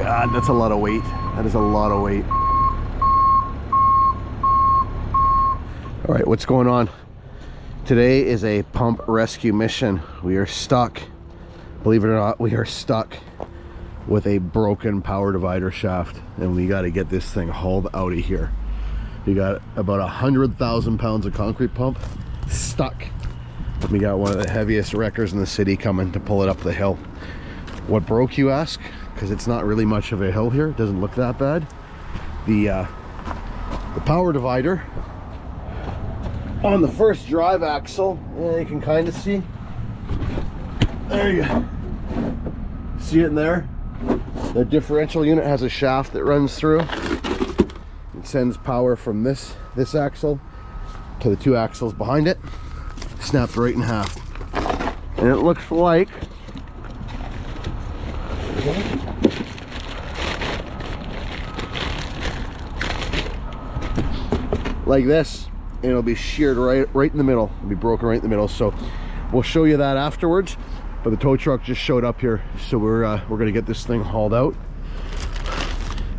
God, that's a lot of weight. That is a lot of weight. All right, what's going on? Today is a pump rescue mission. We are stuck. Believe it or not, we are stuck with a broken power divider shaft, and we got to get this thing hauled out of here. We got about 100,000 pounds of concrete pump stuck. We got one of the heaviest wreckers in the city coming to pull it up the hill. What broke, you ask? Because it's not really much of a hill here. It doesn't look that bad. The power divider on the first drive axle, you can kind of see. There you go. See it in there? The differential unit has a shaft that runs through. It sends power from this axle to the two axles behind it. Snapped right in half. And it looks like this, and it'll be sheared right in the middle. It'll be broken right in the middle. So we'll show you that afterwards. But the tow truck just showed up here, so we're gonna get this thing hauled out.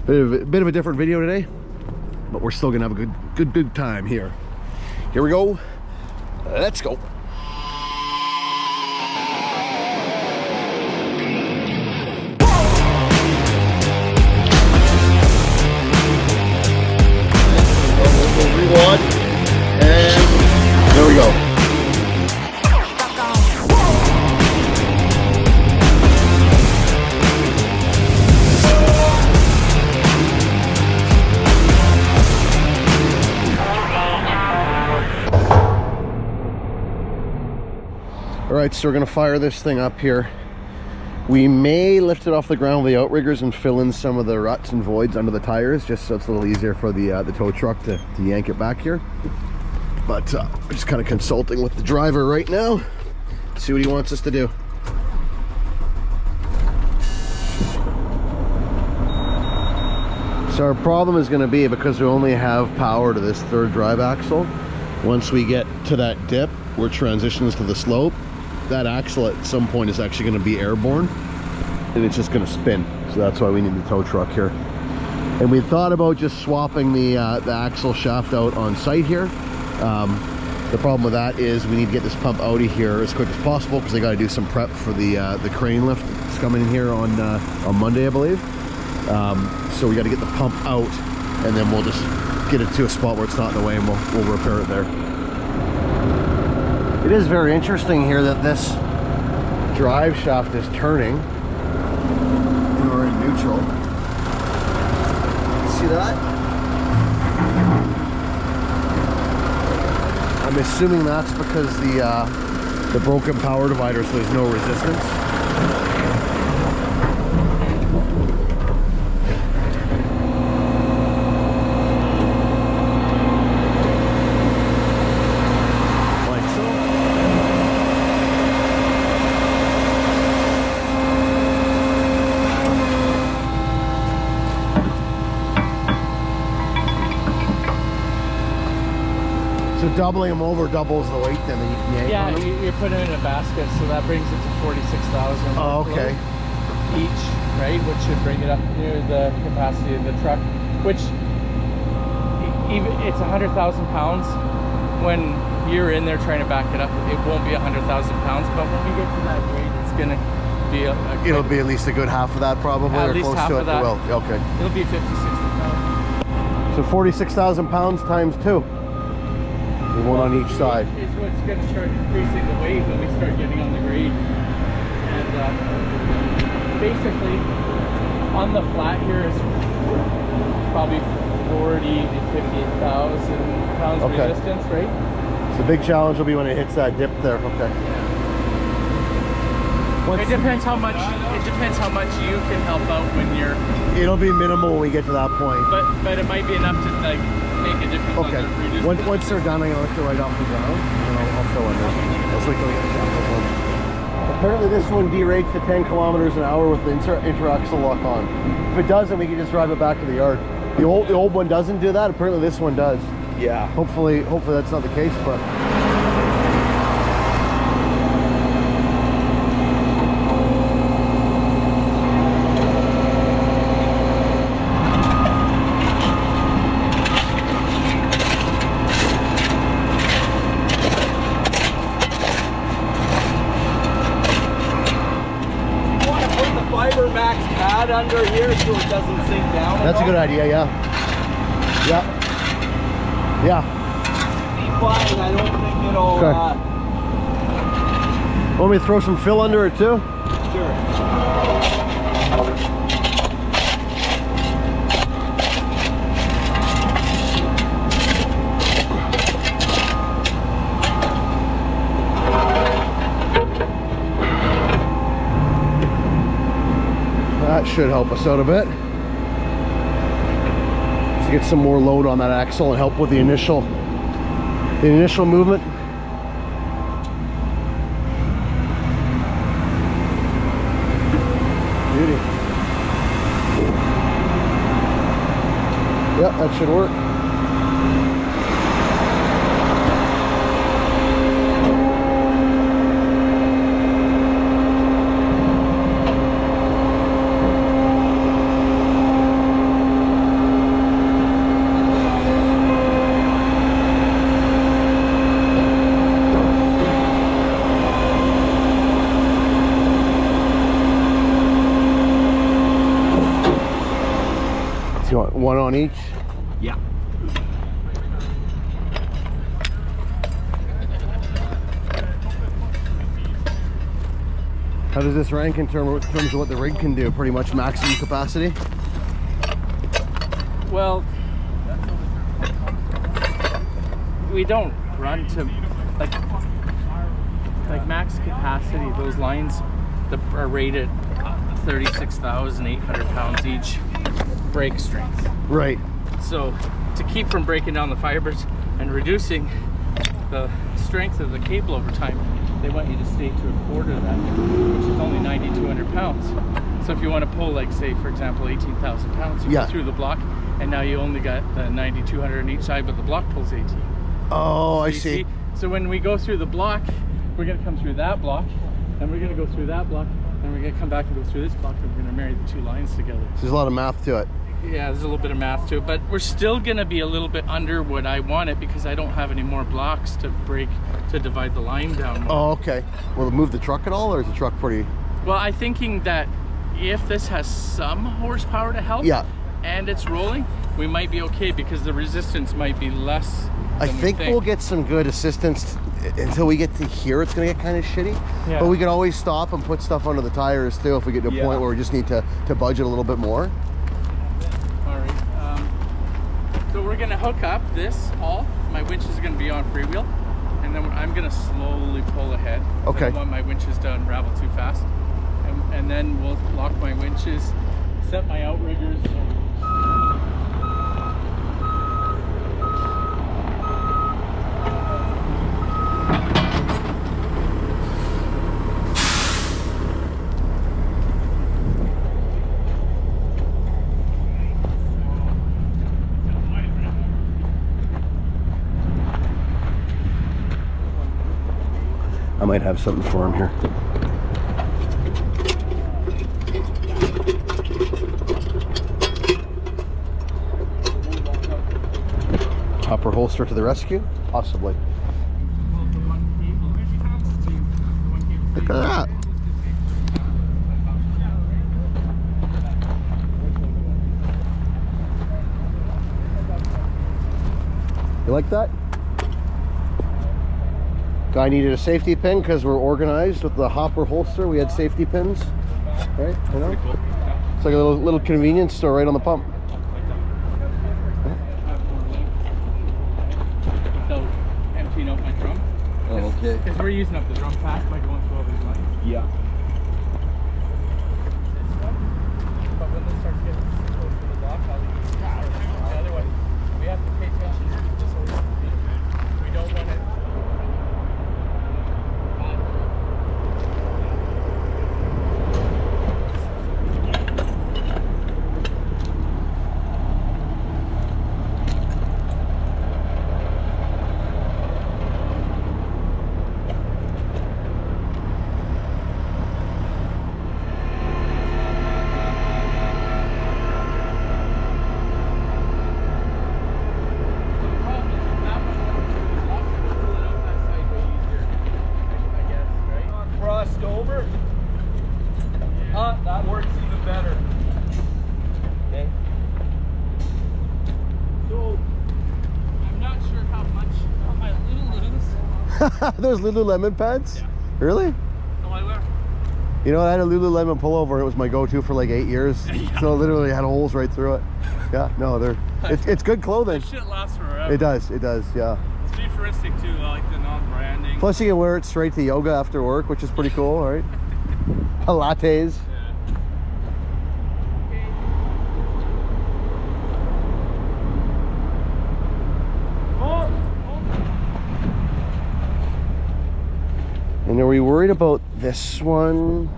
Bit of a different video today, but we're still gonna have a good time here. Here we go. Let's go. Rewind, and there we go. All right, so we're gonna fire this thing up here. We may lift it off the ground with the outriggers and fill in some of the ruts and voids under the tires, just so it's a little easier for the tow truck to yank it back here. But we're just kind of consulting with the driver right now, see what he wants us to do. So our problem is going to be, because we only have power to this third drive axle, once we get to that dip where it transitions to the slope, that axle at some point is actually going to be airborne, and it's just going to spin. So that's why we need the tow truck here. And we thought about just swapping the axle shaft out on site here. The problem with that is we need to get this pump out of here as quick as possible, because they got to do some prep for the crane lift that's coming in here on Monday, I believe. So we got to get the pump out, and then we'll just get it to a spot where it's not in the way, and we'll repair it there. It is very interesting here that this drive shaft is turning. We're in neutral. See that? I'm assuming that's because the broken power divider, so there's no resistance. Doubling them over doubles the weight, then you can yank yeah, on them? you're putting them in a basket, so that brings it to 46,000. Oh, okay. Each, right, which should bring it up near the capacity of the truck, which even it's 100,000 pounds. When you're in there trying to back it up, it won't be 100,000 pounds, but when we get to that weight, it's gonna be it'll be at least a good half of that, probably, at or least close half to of it. that. Well, okay. It'll be 50, 60,000. So 46,000 pounds times 2. One on each side. It's what's going to start increasing the weight when we start getting on the grade. And basically, on the flat here is probably 40 to 50,000 pounds resistance, right? So the big challenge will be when it hits that dip there. Okay. It depends how much. It depends how much you can help out when you're. It'll be minimal when we get to that point. But it might be enough to like make a difference. Okay. On the once they're done, I'm gonna lift it right off the ground, and I'll fill in there. Let's wait till we get the shaft one. Apparently, this one derates to 10 kilometers an hour with the interaxle lock on. If it doesn't, we can just drive it back to the yard. The old one doesn't do that. Apparently, this one does. Yeah. Hopefully that's not the case, but. fiber max pad under here so it doesn't sink down. That's a good idea, yeah. Yeah. Yeah. Be fine. I don't think it'll. Okay. Want me to throw some fill under it too? Sure. That should help us out a bit. Just to get some more load on that axle and help with the initial movement. Beauty. Yep, that should work. So you want one on each? Yeah. How does this rank in terms of what the rig can do? Pretty much maximum capacity? Well, we don't run to like max capacity. Those lines are rated 36,800 pounds each brake strength. Right. So to keep from breaking down the fibers and reducing the strength of the cable over time, they want you to stay to a quarter of that, which is only 9,200 pounds. So if you want to pull, like, say, for example, 18,000 pounds, you go through the block, and now you only got the 9,200 on each side, but the block pulls 18. Oh, So I you see. So when we go through the block, we're going to come through that block, and we're going to go through that block, and we're going to come back and go through this block, and we're going to marry the two lines together. So there's a lot of math to it. Yeah, there's a little bit of math to it, but we're still going to be a little bit under what I wanted because I don't have any more blocks to break to divide the line down more. Oh, okay. Will it move the truck at all, or is the truck pretty... Well, I'm thinking that if this has some horsepower to help, Yeah. and it's rolling, we might be okay because the resistance might be less. I think we'll get some good assistance until we get to here. It's gonna get kind of shitty, Yeah. but we can always stop and put stuff under the tires too if we get to a point where we just need to budget a little bit more. All right. So we're gonna hook up this all. My winch is gonna be on freewheel, and then I'm gonna slowly pull ahead. Okay. I don't want my winches to unravel too fast, and then we'll lock my winches, set my outriggers. I might have something for him here. Upper holster to the rescue? Possibly. Look at that. You like that? Guy needed a safety pin because we're organized with the hopper holster. We had safety pins, right? You know? It's like a little convenience store right on the pump. So emptying out my drum. Oh, okay. Because we're using up the drum fast by going through all these lines. Yeah. But when this starts getting close to the block, I'll use the other one. We have to pay attention to this over. We don't want it. Those Lululemon pants? Yeah. Really? Oh, I wear. You know, I had a Lululemon pullover and it was my go-to for like 8 years. Yeah. So literally had holes right through it. Yeah, no, it's good clothing. This shit lasts forever. It does, yeah. It's futuristic too. I like the non-branding. Plus you can wear it straight to yoga after work, which is pretty cool, right? Pilates. And are we worried about this one?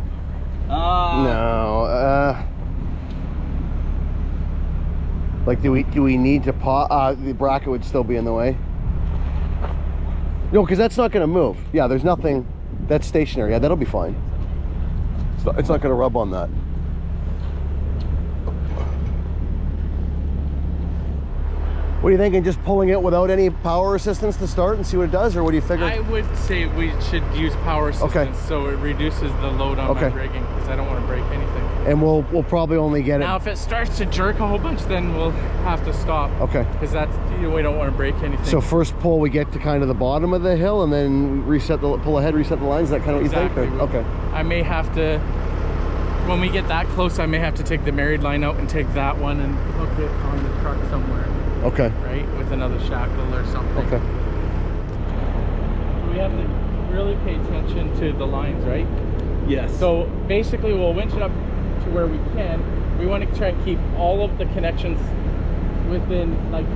No. Like, do we need to the bracket would still be in the way? No, because that's not going to move. Yeah, there's nothing. That's stationary. Yeah, that'll be fine. It's not going to rub on that. What are you thinking? Just pulling it without any power assistance to start and see what it does, or what do you figure? I would say we should use power assistance so it reduces the load on my rigging, because I don't want to break anything. And we'll probably only get Now, if it starts to jerk a whole bunch, then we'll have to stop. Okay. Because that's, we don't want to break anything. So first pull, we get to kind of the bottom of the hill, and then pull ahead, reset the lines. Is that kind of what exactly. you think? Or? Okay. I may have to, when we get that close, I may have to take the married line out and take that one and hook it on the truck somewhere. Okay. Right, with another shackle or something. Okay. We have to really pay attention to the lines, right? Yes. So basically, we'll winch it up to where we can. We want to try and keep all of the connections within, like,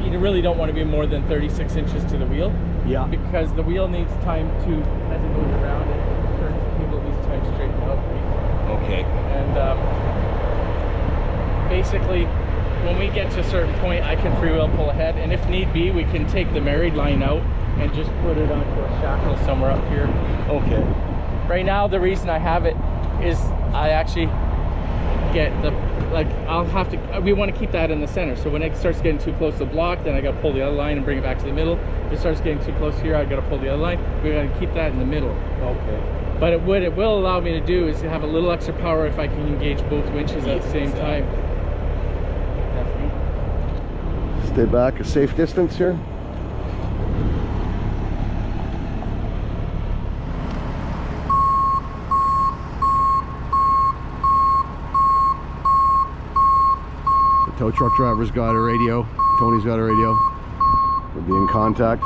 you really don't want to be more than 36 inches to the wheel. Yeah. Because the wheel needs time to, as it goes around it, turns the cable needs time to straighten out. Right? Okay. And basically, when we get to a certain point, I can freewheel pull ahead, and if need be, we can take the married line out and just put it onto a shackle somewhere up here. Okay. Right now, the reason I have it is I actually get the, like, I'll have to, we want to keep that in the center. So when it starts getting too close to the block, then I got to pull the other line and bring it back to the middle. If it starts getting too close here, I got to pull the other line. We got to keep that in the middle. Okay. But what it will allow me to do is to have a little extra power if I can engage both winches at the same time. Stay back a safe distance here. The tow truck driver's got a radio. Tony's got a radio. We'll be in contact.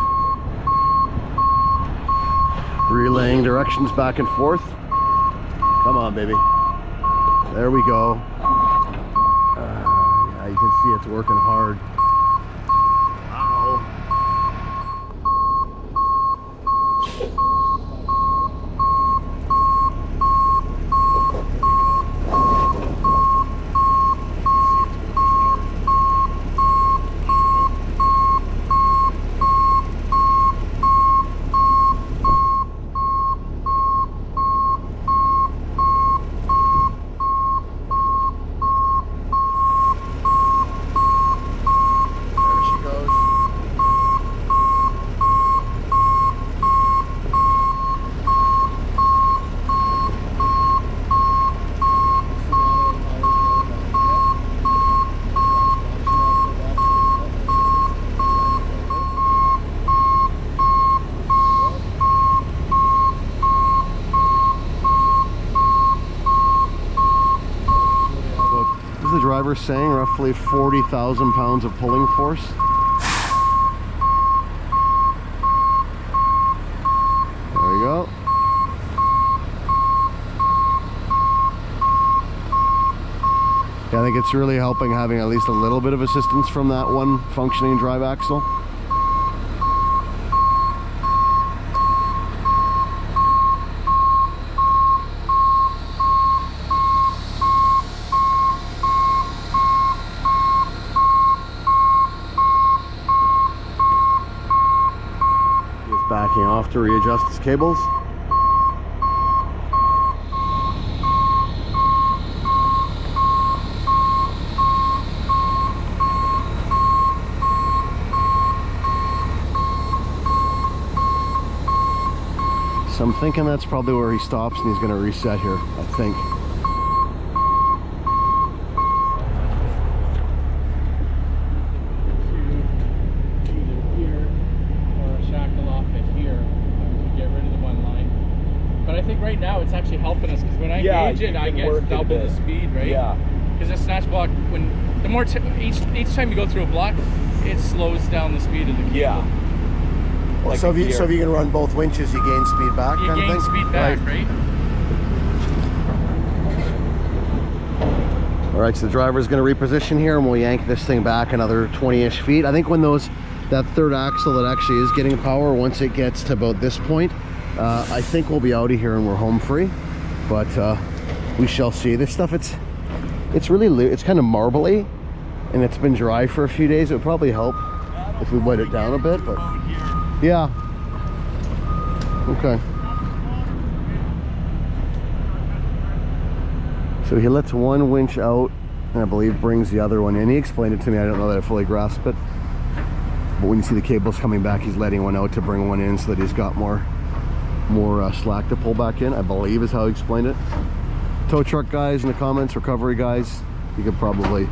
Relaying directions back and forth. Come on, baby. There we go. Yeah, you can see it's working hard. Driver saying roughly 40,000 pounds of pulling force. There you go. Yeah, I think it's really helping having at least a little bit of assistance from that one functioning drive axle. Backing off to readjust his cables. So I'm thinking that's probably where he stops and he's going to reset here, I think. Either here or a shackle off it here. it, I can get work it a double the bit. speed, right? Yeah. Because a snatch block, when the more each time you go through a block, it slows down the speed of the cable. Yeah. Like so a if you gear. can run both winches, you gain speed back. You kind of gain thing? speed back, right? All right, so the driver's going to reposition here, and we'll yank this thing back another 20-ish feet. I think when that third axle that actually is getting power, once it gets to about this point, I think we'll be out of here and we're home free. But we shall see. This stuff, it's really, it's kind of marbly, and it's been dry for a few days. It would probably help if we wet it down a bit, but yeah. Okay. So he lets one winch out, and I believe brings the other one in. He explained it to me. I don't know that I fully grasped it. But when you see the cables coming back, he's letting one out to bring one in so that he's got more slack to pull back in, I believe is how he explained it. Tow truck guys in the comments, recovery guys, you could probably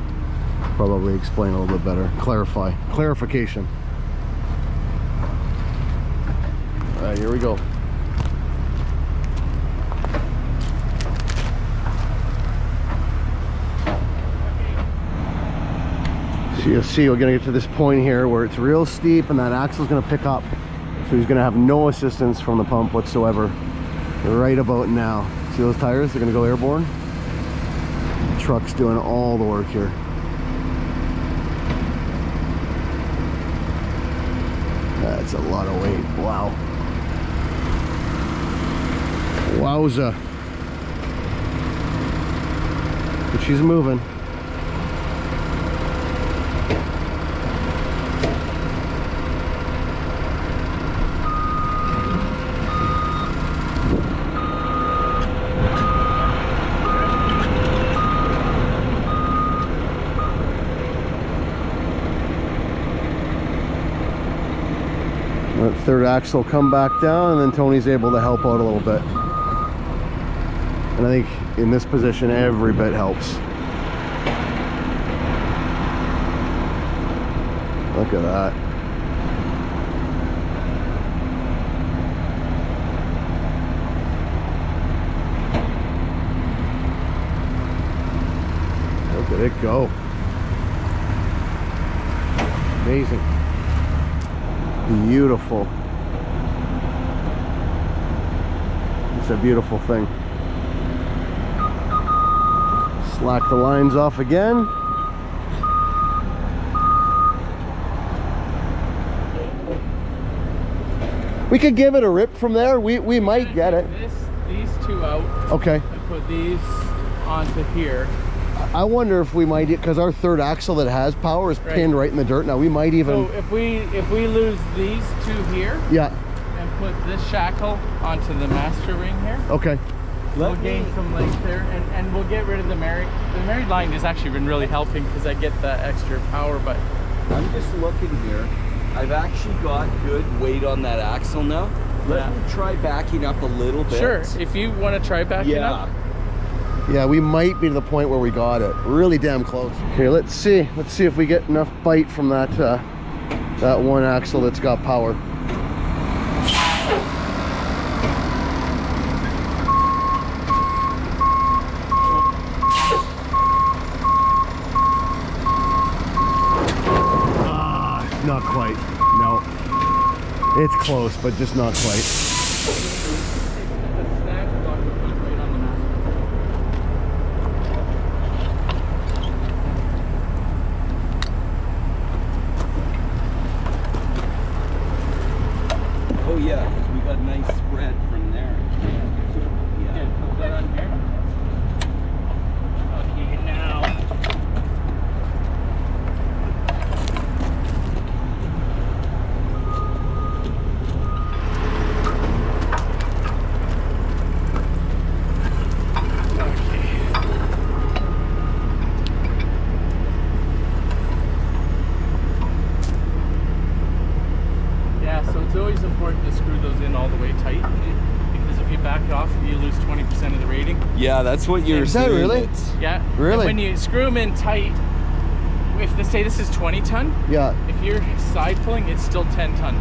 explain a little bit better. Clarification. All right, here we go. So you'll see we're gonna get to this point here where it's real steep and that axle's gonna pick up. So he's gonna have no assistance from the pump whatsoever right about now. See those tires? They're gonna go airborne. The truck's doing all the work here. That's a lot of weight. Wow. Wowza. But she's moving. That third axle come back down, and then Tony's able to help out a little bit. And I think in this position, every bit helps. Look at that. Look at it go. Amazing. Beautiful. It's a beautiful thing. Slack the lines off again. We could give it a rip from there. We might get it. These two out. Okay. And put these onto here. I wonder if we might, because our third axle that has power is pinned right in the dirt now. We might even. So if we lose these two here. Yeah. And put this shackle onto the master ring here. Okay. We'll gain some length there, and we'll get rid of the married. The married line has actually been really helping because I get the extra power. But I'm just looking here. I've actually got good weight on that axle now. Let me try backing up a little bit. Sure, if you want to try backing up. Yeah, we might be to the point where we got it. Really damn close. Okay, let's see. Let's see if we get enough bite from that that one axle that's got power. Not quite. No. It's close, but just not quite. Oh yeah, because we got a nice spread from there. Yeah, put that on here. Okay, now. So it's always important to screw those in all the way tight, because if you back it off, you lose 20% of the rating. Yeah, that's what you're saying. Is that really? Yeah. Really? And when you screw them in tight, if they say this is 20 ton, Yeah. if you're side pulling, it's still 10 ton.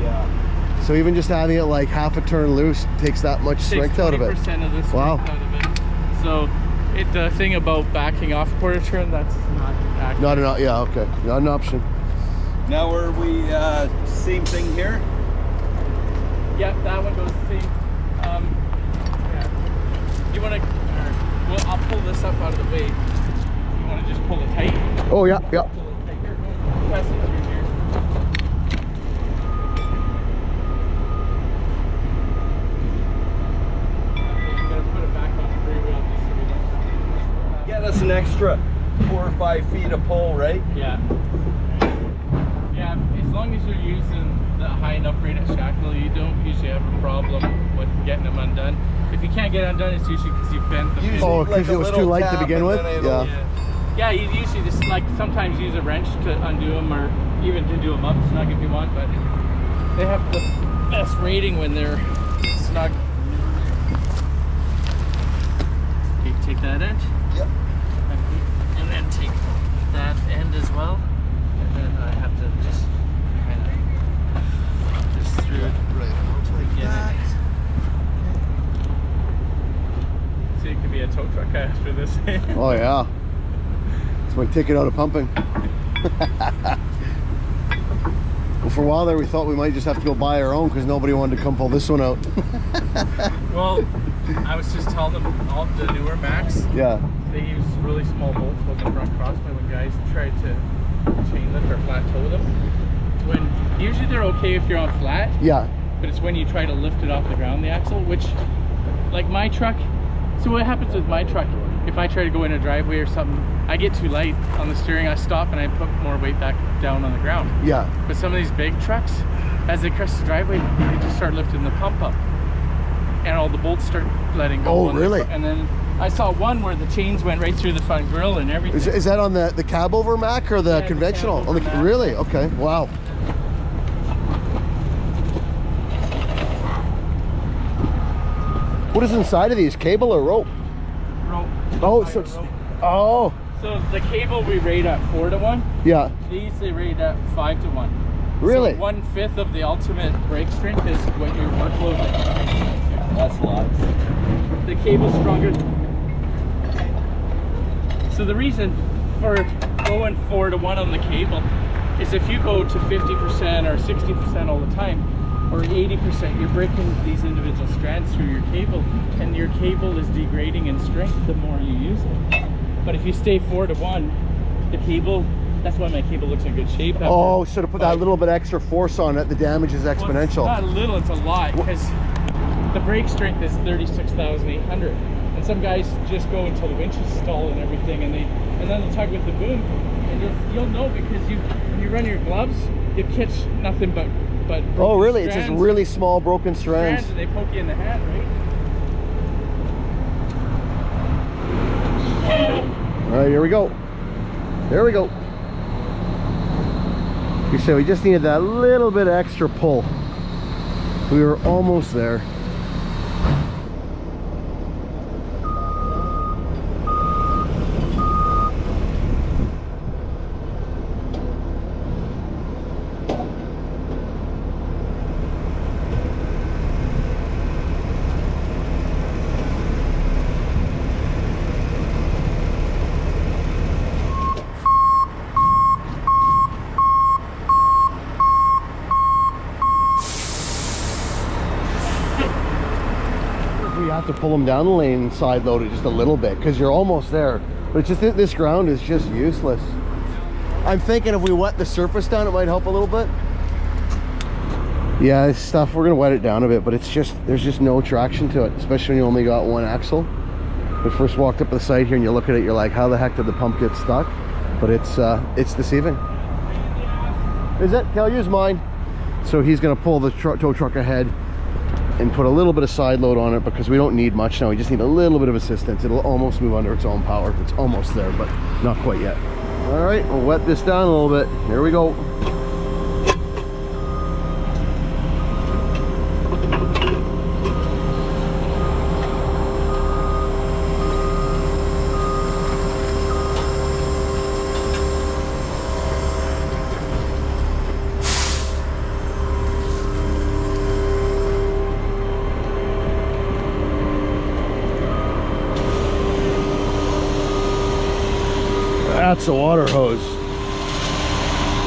Yeah. So even just having it like half a turn loose takes that much strength out of it. Takes 20% of the strength Wow. out of it. So the thing about backing off quarter turn, that's not accurate. Not an, yeah, okay, not an option. Now are we same thing here? Yep, that one goes the same. Yeah. You want to? Well, I'll pull this up out of the way. You want to just pull it tight? Oh yeah, yeah. Pull it tight here. Press it through here. I'm gonna put it back on freewheel just so we don't. Yeah, that's an extra 4 or 5 feet of pull, right? Yeah. Yeah, as long as you're using the high enough rated shackle, you don't usually have a problem with getting them undone. If you can't get undone, it's usually because you bent the Usually, Oh, because like it was a too little light to tap begin and with? then it'll- Yeah. Yeah, you usually just like sometimes use a wrench to undo them or even to do them up snug if you want, but they have the best rating when they're snug. Okay, take that end. Yep. And then take that end as well. And then I have to just kind of just through it. Right. Get it. See, it could be a tow truck after this. Oh yeah. It's my ticket out of pumping. Well, for a while there, we thought we might just have to go buy our own because nobody wanted to come pull this one out. Well, I was just telling them all the newer Macs, Yeah. they use really small bolts on the front crossbar when guys try to chain lift or flat tow them. When usually they're okay if you're on flat, Yeah. but it's when you try to lift it off the ground, the axle, which, like my truck. So what happens with my truck? If I try to go in a driveway or something, I get too light on the steering, I stop and I put more weight back down on the ground. Yeah. But some of these big trucks, as they cross the driveway, they just start lifting the pump up, and all the bolts start letting go. Oh, on the really? and then I saw one where the chains went right through the front grille and everything. Is that on the cab over Mac or the Yeah, the conventional? cab On over the, Mac. really? Okay. Wow. What is inside of these? Cable or rope? Rope. Oh, so it's, oh, So the cable we rate at 4-to-1. yeah. These they rate at 5-to-1. Really? So 1/5 of the ultimate brake strength is what your workload is. That's lots. The cable's stronger. So the reason for going 4-to-1 on the cable is if you go to 50% or 60% all the time, or 80%, you're breaking these individual strands through your cable, and your cable is degrading in strength the more you use it. But if you stay 4-to-1, the cable, that's why my cable looks in good shape. After Oh, so to put that 5 little bit extra force on it, the damage is Well, it's exponential. not a little, it's a lot, because the brake strength is 36,800, and some guys just go until the winch is stalled and everything, and then they'll tug with the boom, and you'll know because when you run your gloves, you catch nothing but Oh, broken really? It's just strands. really small broken strands. And they poke you in the hand, right? All right, here we go. There we go. You said we just needed that little bit extra pull. We were almost there. We have to pull them down the lane and side load it just a little bit because you're almost there. But it's just that this ground is just useless. I'm thinking if we wet the surface down, it might help a little bit. Yeah, this stuff, we're gonna wet it down a bit, but it's just, there's just no traction to it, especially when you only got one axle. When we first walked up the side here and you look at it, you're like, how the heck did the pump get stuck? But it's deceiving. Is it? Cal, use mine. So he's gonna pull the tow truck ahead and put a little bit of side load on it because we don't need much now. We just need a little bit of assistance. It'll almost move under its own power. It's almost there, but not quite yet. All right, we'll wet this down a little bit. Here we go. That's a water hose.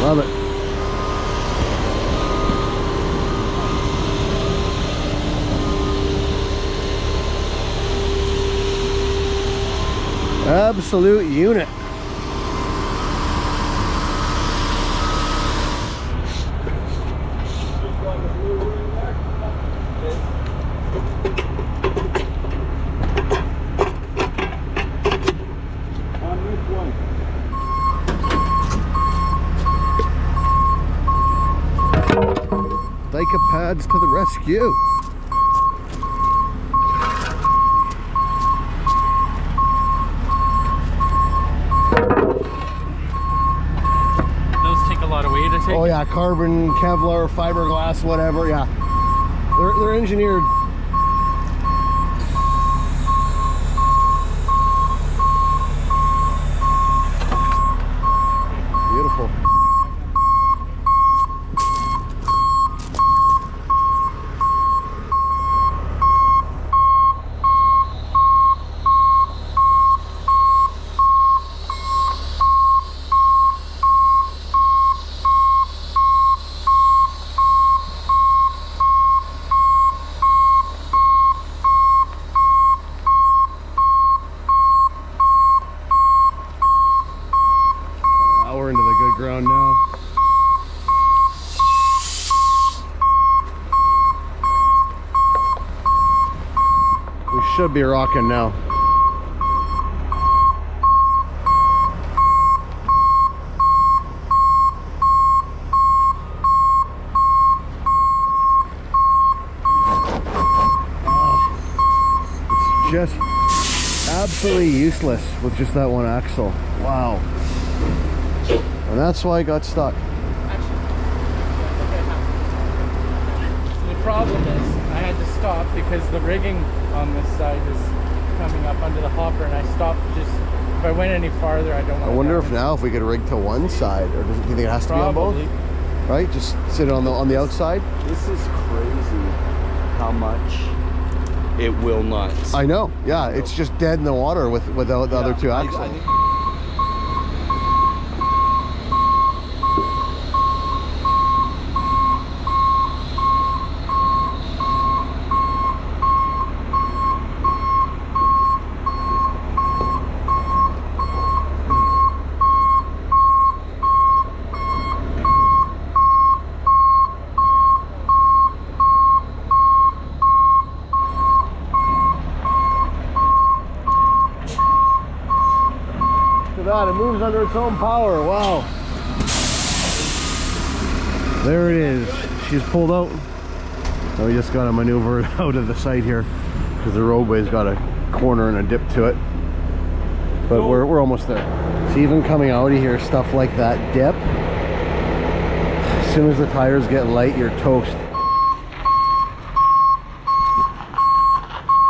Love it. Absolute unit. Dyka pads to the rescue. Those take a lot of weight, I think. Oh yeah, carbon, Kevlar, fiberglass, whatever. Yeah, they're engineered. Beautiful. We're into the good ground now. We should be rocking now. It's just absolutely useless with just that one axle. Wow. And that's why I got stuck. The problem is I had to stop because the rigging on this side is coming up under the hopper, and I stopped just, if I went any farther, I don't want I wonder if now if we could rig to one side, or do you think it has to Probably. be on both? Right? Just sit it on the outside? This is crazy how much it will not. I know. Yeah, it's just dead in the water without the other two axles. Look at that, it moves under its own power. Wow. There it is. She's pulled out. Now we just got to maneuver out of the site here because the roadway's got a corner and a dip to it. But we're almost there. So even coming out of here, stuff like that dip, as soon as the tires get light, you're toast.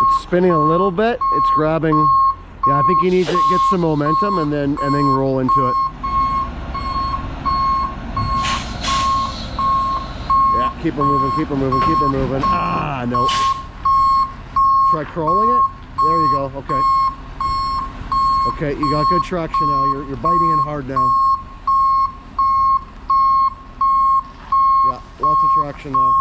It's spinning a little bit. It's grabbing. Yeah, I think you need to get some momentum and then roll into it. Yeah, keep her moving, keep her moving, keep her moving. Ah, no. Try crawling it. There you go. Okay. Okay, you got good traction now. You're biting in hard now. Yeah, lots of traction now.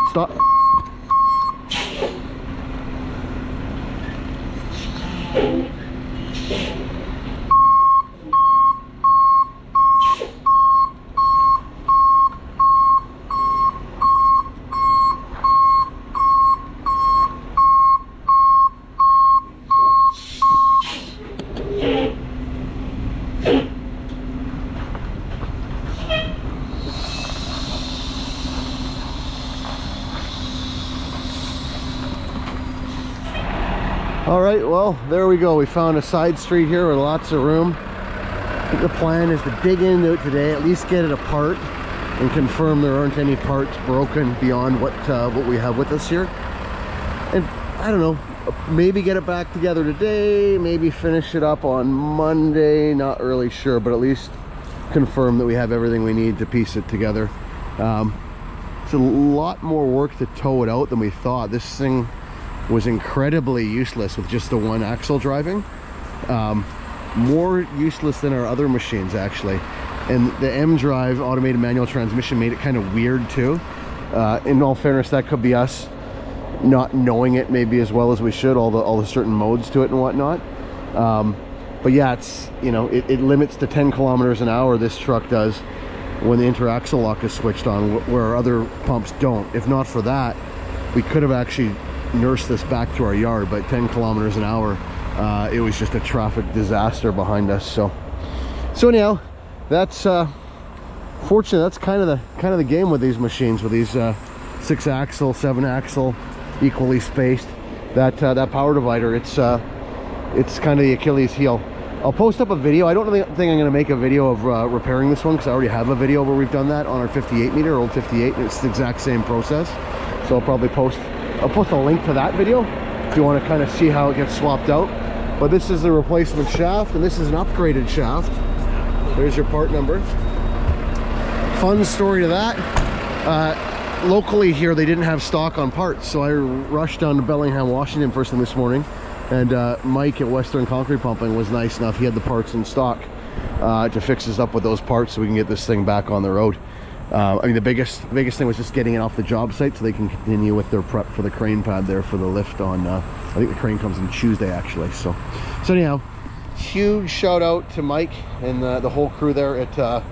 Stop. All right, well, there we go. We found a side street here with lots of room. I think the plan is to dig into it today, at least get it apart and confirm there aren't any parts broken beyond what we have with us here. And I don't know, maybe get it back together today, maybe finish it up on Monday, not really sure, but at least confirm that we have everything we need to piece it together. It's a lot more work to tow it out than we thought. This thing was incredibly useless with just the one axle driving. More useless than our other machines actually. And the M-Drive automated manual transmission made it kind of weird too. In all fairness, that could be us not knowing it maybe as well as we should, all the certain modes to it and whatnot. But yeah, it's, you know, it limits to 10 kilometers an hour, this truck does, when the interaxle lock is switched on, where our other pumps don't. If not for that, we could have actually nursed this back to our yard, but 10 kilometers an hour, it was just a traffic disaster behind us. So anyhow, that's fortunately that's kind of the game with these machines, with these 6-axle, 7-axle, equally spaced. That power divider, it's kind of the Achilles heel. I'll post up a video. I don't think I'm going to make a video of repairing this one, because I already have a video where we've done that on our 58 meter, old 58, and it's the exact same process. So I'll probably post a link to that video if you want to kind of see how it gets swapped out. But this is the replacement shaft, and this is an upgraded shaft. There's your part number. Fun story to that. Locally here, they didn't have stock on parts, so I rushed down to Bellingham, Washington first thing this morning. And Mike at Western Concrete Pumping was nice enough. He had the parts in stock to fix us up with those parts so we can get this thing back on the road. I mean, the biggest thing was just getting it off the job site so they can continue with their prep for the crane pad there for the lift on, I think the crane comes in Tuesday actually. So anyhow, huge shout out to Mike and the whole crew there at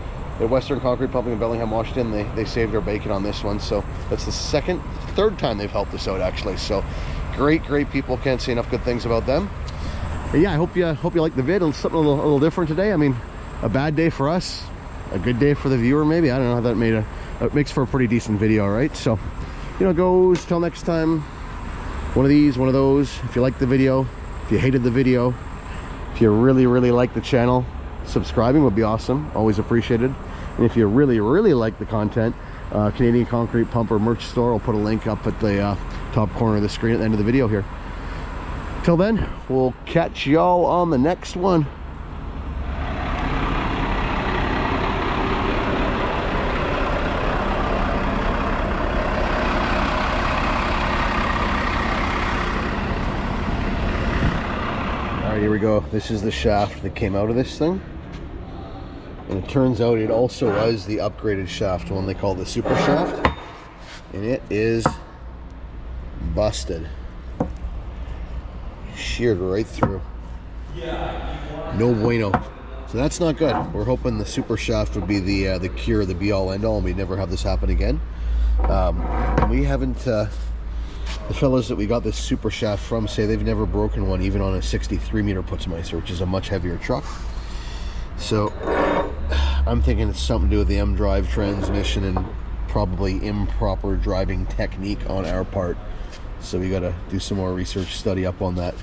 Western Concrete Pumping in Bellingham, Washington. They saved our bacon on this one. So that's the third time they've helped us out actually. So great people, can't say enough good things about them. But yeah, I hope you like the vid. It's something a little different today. I mean, a bad day for us, a good day for the viewer maybe. I don't know how that it makes for a pretty decent video, right? So, you know, goes till next time, one of these, one of those. If you liked the video, if you hated the video, if you really like the channel, subscribing would be awesome, always appreciated. And if you really like the content, Canadian Concrete Pumper merch store, I'll put a link up at the top corner of the screen at the end of the video here. Till then, we'll catch y'all on the next one. All right, here we go. This is the shaft that came out of this thing. And it turns out it also was the upgraded shaft, one they call the super shaft. And it is busted. Sheared right through. No bueno. So that's not good. We're hoping the super shaft would be the cure, the be-all end-all, and we'd never have this happen again. And we haven't, the fellas that we got this super shaft from say they've never broken one, even on a 63 meter Putzmeister, which is a much heavier truck. So I'm thinking it's something to do with the M-Drive transmission and probably improper driving technique on our part. So we got to do some more research, study up on that,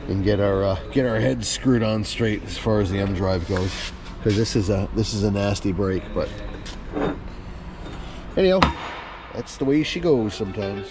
and get our heads screwed on straight as far as the M-Drive goes, because this is a nasty brake. But anyhow, that's the way she goes sometimes.